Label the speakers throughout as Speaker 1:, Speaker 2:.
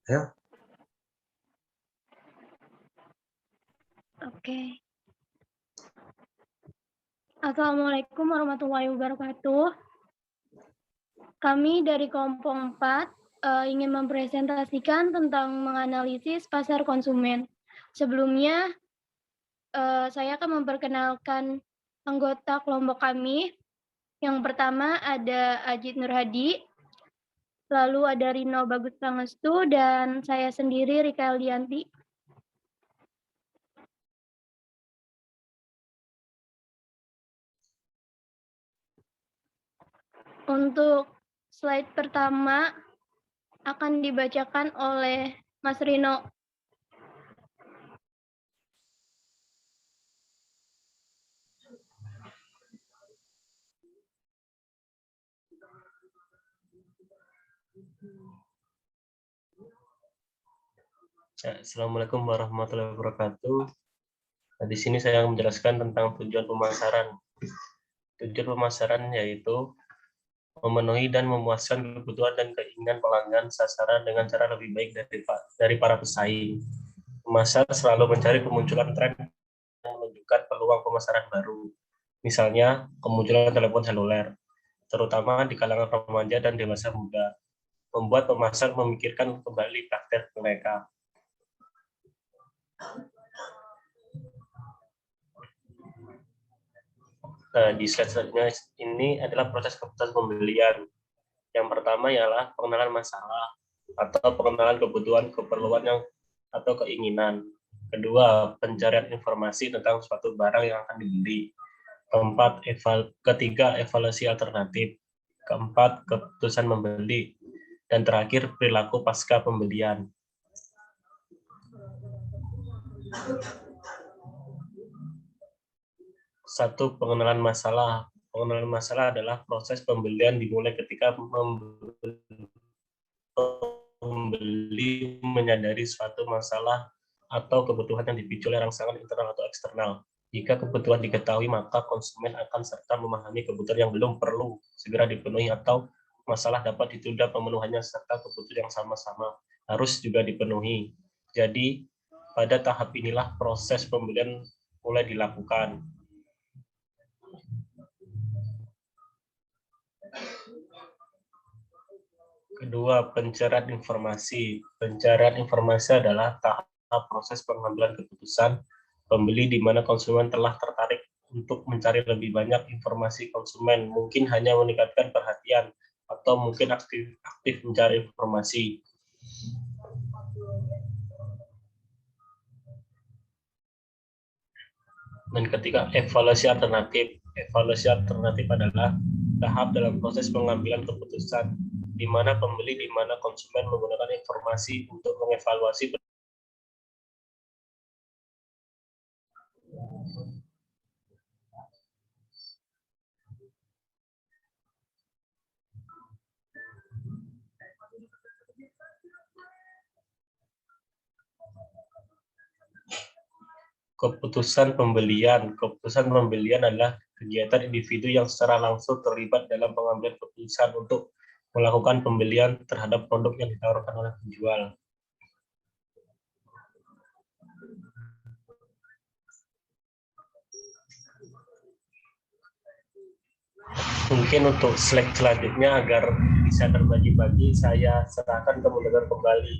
Speaker 1: Ya.
Speaker 2: Oke. Assalamualaikum warahmatullahi wabarakatuh. Kami dari kelompok 4 ingin mempresentasikan tentang menganalisis pasar konsumen. Sebelumnya, saya akan memperkenalkan anggota kelompok kami. Yang pertama ada Ajit Nurhadi, lalu ada Rino Bagus Pangestu, dan saya sendiri Rika Lianti. Untuk slide pertama akan dibacakan oleh Mas Rino.
Speaker 3: Assalamualaikum warahmatullahi wabarakatuh. Nah, di sini saya akan menjelaskan tentang tujuan pemasaran. Tujuan pemasaran yaitu memenuhi dan memuaskan kebutuhan dan keinginan pelanggan sasaran dengan cara lebih baik dari para pesaing. Pemasar selalu mencari kemunculan tren yang menunjukkan peluang pemasaran baru. Misalnya, kemunculan telepon seluler, terutama di kalangan remaja dan dewasa muda, membuat pemasar memikirkan kembali praktek mereka. Di slide selanjutnya ini adalah proses keputusan pembelian. Yang pertama ialah pengenalan masalah atau pengenalan kebutuhan, keperluan atau keinginan. Kedua, pencarian informasi tentang suatu barang yang akan dibeli. Ketiga, evaluasi alternatif. Keempat, keputusan membeli. Dan terakhir, perilaku pasca pembelian. Satu, pengenalan masalah. Pengenalan masalah adalah proses pembelian dimulai ketika pembeli menyadari suatu masalah atau kebutuhan yang dipicu oleh rangsangan internal atau eksternal. Jika kebutuhan diketahui, maka konsumen akan serta memahami kebutuhan yang belum perlu segera dipenuhi atau masalah dapat ditunda pemenuhannya serta kebutuhan yang sama-sama harus juga dipenuhi. Jadi, pada tahap inilah proses pembelian mulai dilakukan. Kedua, pencarian informasi. Pencarian informasi adalah tahap proses pengambilan keputusan pembeli di mana konsumen telah tertarik untuk mencari lebih banyak informasi konsumen, mungkin hanya meningkatkan perhatian atau mungkin aktif mencari informasi. Dan ketiga, evaluasi alternatif. Evaluasi alternatif adalah tahap dalam proses pengambilan keputusan di mana pembeli, di mana konsumen menggunakan informasi untuk mengevaluasi keputusan pembelian. Keputusan pembelian adalah kegiatan individu yang secara langsung terlibat dalam pengambilan keputusan untuk melakukan pembelian terhadap produk yang ditawarkan oleh penjual. Mungkin untuk slide selanjutnya agar bisa terbagi-bagi, saya serahkan ke moderator kembali.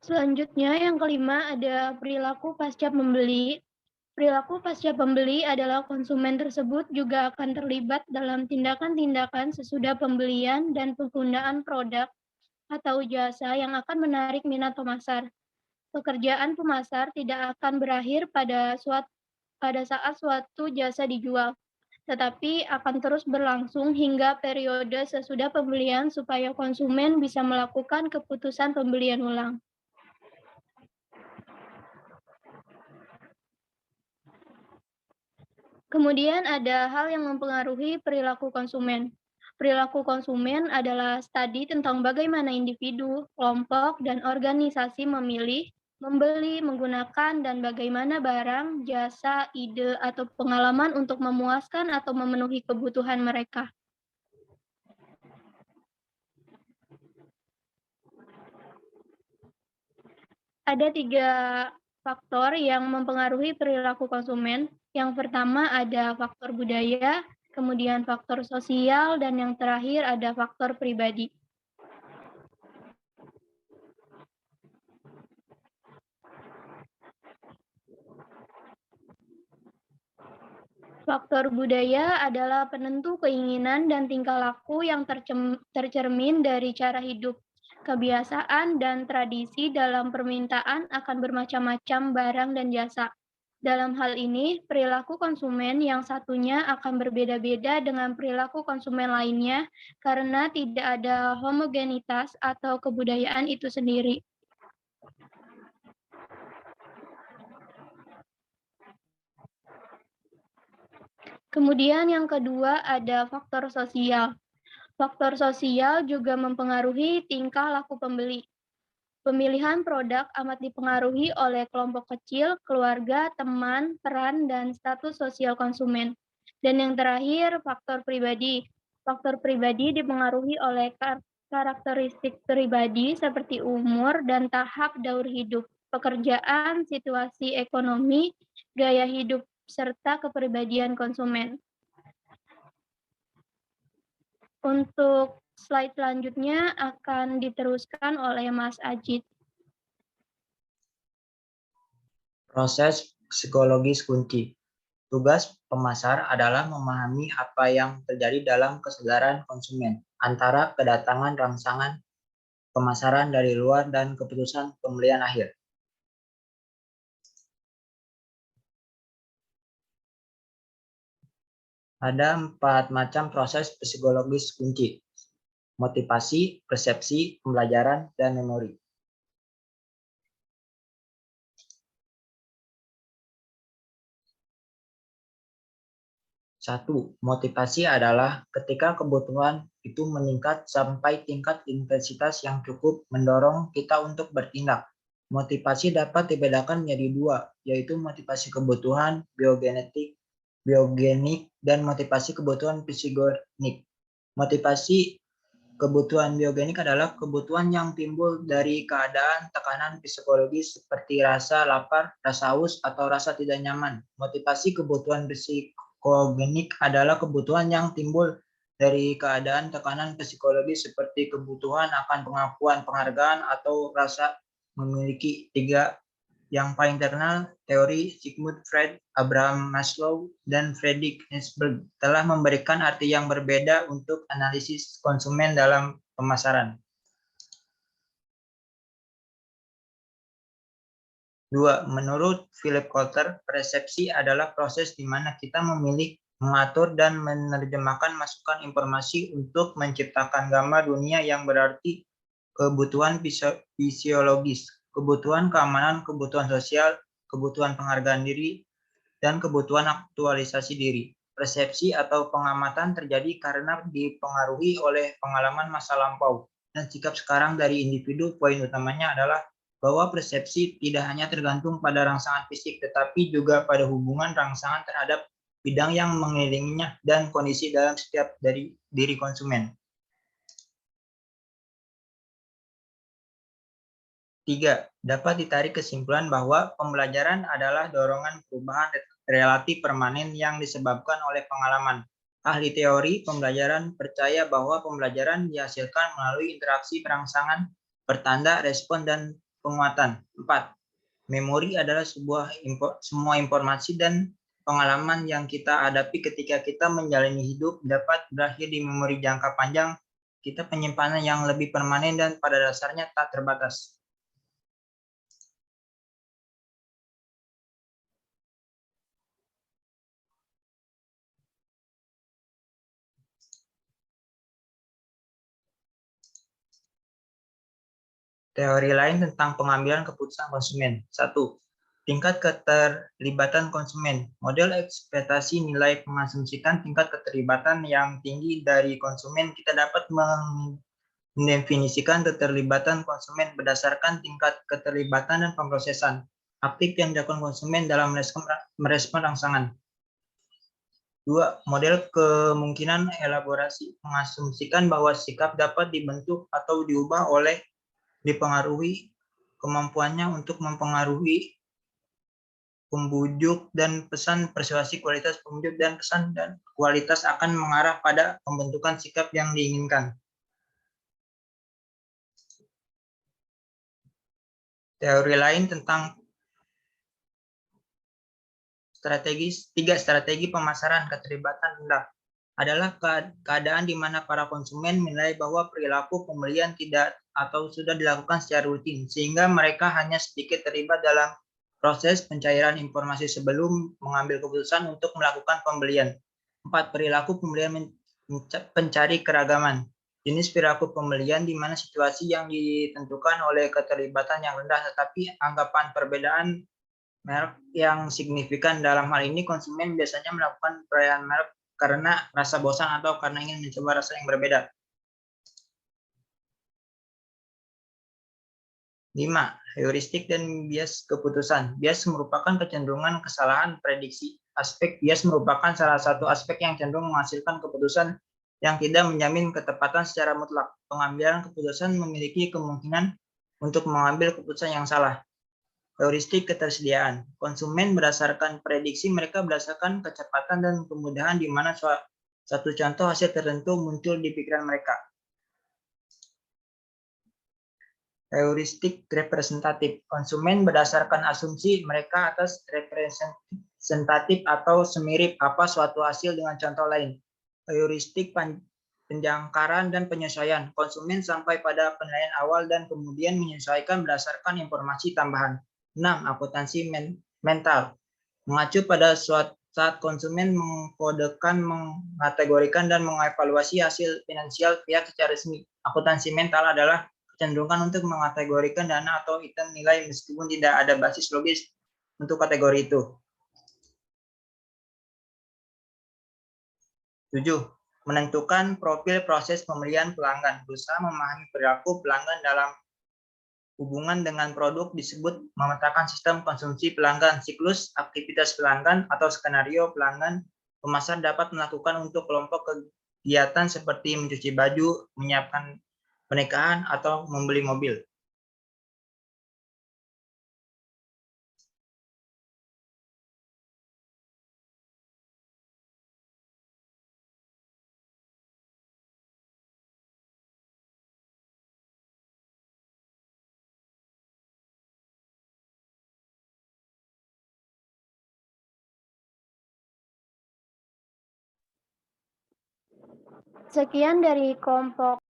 Speaker 2: Selanjutnya yang kelima ada perilaku pasca pembeli. Perilaku pasca pembeli adalah konsumen tersebut juga akan terlibat dalam tindakan-tindakan sesudah pembelian dan penggunaan produk atau jasa yang akan menarik minat pemasar. Pekerjaan pemasar tidak akan berakhir pada saat suatu jasa dijual, tetapi akan terus berlangsung hingga periode sesudah pembelian supaya konsumen bisa melakukan keputusan pembelian ulang. Kemudian ada hal yang mempengaruhi perilaku konsumen. Perilaku konsumen adalah studi tentang bagaimana individu, kelompok, dan organisasi memilih, membeli, menggunakan, dan bagaimana barang, jasa, ide, atau pengalaman untuk memuaskan atau memenuhi kebutuhan mereka. Ada 3 faktor yang mempengaruhi perilaku konsumen. Yang pertama ada faktor budaya, kemudian faktor sosial, dan yang terakhir ada faktor pribadi. Faktor budaya adalah penentu keinginan dan tingkah laku yang tercermin dari cara hidup, kebiasaan, dan tradisi dalam permintaan akan bermacam-macam barang dan jasa. Dalam hal ini, perilaku konsumen yang satunya akan berbeda-beda dengan perilaku konsumen lainnya karena tidak ada homogenitas atau kebudayaan itu sendiri. Kemudian yang kedua ada faktor sosial. Faktor sosial juga mempengaruhi tingkah laku pembeli. Pemilihan produk amat dipengaruhi oleh kelompok kecil, keluarga, teman, peran, dan status sosial konsumen. Dan yang terakhir, faktor pribadi. Faktor pribadi dipengaruhi oleh karakteristik pribadi seperti umur dan tahap daur hidup, pekerjaan, situasi ekonomi, gaya hidup, serta kepribadian konsumen. Untuk slide selanjutnya akan diteruskan oleh Mas Ajit.
Speaker 1: Proses psikologis kunci. Tugas pemasar adalah memahami apa yang terjadi dalam kesadaran konsumen antara kedatangan rangsangan pemasaran dari luar dan keputusan pembelian akhir. Ada 4 macam proses psikologis kunci: motivasi, persepsi, pembelajaran, dan memori. 1. Motivasi adalah ketika kebutuhan itu meningkat sampai tingkat intensitas yang cukup mendorong kita untuk bertindak. Motivasi dapat dibedakan menjadi 2, yaitu motivasi kebutuhan biogenik dan motivasi kebutuhan psigogenik. Motivasi kebutuhan biogenik adalah kebutuhan yang timbul dari keadaan tekanan psikologis seperti rasa lapar, rasa haus, atau rasa tidak nyaman. Motivasi kebutuhan psikogenik adalah kebutuhan yang timbul dari keadaan tekanan psikologis seperti kebutuhan akan pengakuan, penghargaan, atau rasa memiliki. 3 yang paling terkenal, teori Sigmund Freud, Abraham Maslow, dan Friedrich Nietzsche telah memberikan arti yang berbeda untuk analisis konsumen dalam pemasaran. 2. Menurut Philip Kotler, persepsi adalah proses di mana kita memilih, mengatur, dan menerjemahkan masukan informasi untuk menciptakan gambar dunia yang berarti kebutuhan fisiologis, kebutuhan keamanan, kebutuhan sosial, kebutuhan penghargaan diri, dan kebutuhan aktualisasi diri. Persepsi atau pengamatan terjadi karena dipengaruhi oleh pengalaman masa lampau dan sikap sekarang dari individu. Poin utamanya adalah bahwa persepsi tidak hanya tergantung pada rangsangan fisik, tetapi juga pada hubungan rangsangan terhadap bidang yang mengelilinginya dan kondisi dalam setiap dari diri konsumen. 3. Dapat ditarik kesimpulan bahwa pembelajaran adalah dorongan perubahan relatif permanen yang disebabkan oleh pengalaman. Ahli teori pembelajaran percaya bahwa pembelajaran dihasilkan melalui interaksi perangsangan, pertanda, respon, dan penguatan. 4. Memori adalah semua informasi dan pengalaman yang kita hadapi ketika kita menjalani hidup dapat berakhir di memori jangka panjang kita, penyimpanan yang lebih permanen dan pada dasarnya tak terbatas. Teori lain tentang pengambilan keputusan konsumen. 1. Tingkat keterlibatan konsumen. Model ekspektasi nilai mengasumsikan tingkat keterlibatan yang tinggi dari konsumen. Kita dapat mendefinisikan keterlibatan konsumen berdasarkan tingkat keterlibatan dan pemrosesan aktif yang dilakukan konsumen dalam merespon rangsangan. 2. Model kemungkinan elaborasi mengasumsikan bahwa sikap dapat dibentuk atau diubah oleh dipengaruhi kemampuannya untuk mempengaruhi pembujuk dan pesan persuasi. Kualitas pembujuk dan pesan dan kualitas akan mengarah pada pembentukan sikap yang diinginkan. Teori lain tentang tiga strategi pemasaran keterlibatan rendah adalah keadaan di mana para konsumen menilai bahwa perilaku pembelian tidak atau sudah dilakukan secara rutin, sehingga mereka hanya sedikit terlibat dalam proses pencairan informasi sebelum mengambil keputusan untuk melakukan pembelian. 4. Perilaku pembelian pencari keragaman. Jenis perilaku pembelian di mana situasi yang ditentukan oleh keterlibatan yang rendah, tetapi anggapan perbedaan merek yang signifikan. Dalam hal ini, konsumen biasanya melakukan perayaan merek karena rasa bosan atau karena ingin mencoba rasa yang berbeda. 5. Heuristik dan bias keputusan. Bias merupakan kecenderungan kesalahan prediksi. Aspek bias merupakan salah satu aspek yang cenderung menghasilkan keputusan yang tidak menjamin ketepatan secara mutlak. Pengambilan keputusan memiliki kemungkinan untuk mengambil keputusan yang salah. Heuristik ketersediaan. Konsumen berdasarkan prediksi mereka berdasarkan kecepatan dan kemudahan di mana satu contoh hasil tertentu muncul di pikiran mereka. Heuristik representatif. Konsumen berdasarkan asumsi mereka atas representatif atau semirip apa suatu hasil dengan contoh lain. Heuristik penjangkaran dan penyesuaian. Konsumen sampai pada penilaian awal dan kemudian menyesuaikan berdasarkan informasi tambahan. 6. Akuntansi mental. Mengacu pada saat konsumen mengkodekan, mengategorikan, dan mengevaluasi hasil finansial pihak secara resmi. Akuntansi mental adalah kecenderungan untuk mengategorikan dana atau item nilai meskipun tidak ada basis logis untuk kategori itu. 7. Menentukan profil proses pembelian pelanggan. Berusaha memahami perilaku pelanggan dalam hubungan dengan produk disebut memetakan sistem konsumsi pelanggan, siklus aktivitas pelanggan, atau skenario pelanggan. Pemasar dapat melakukan untuk kelompok kegiatan seperti mencuci baju, menyiapkan pernikahan, atau membeli mobil.
Speaker 2: Sekian dari kelompok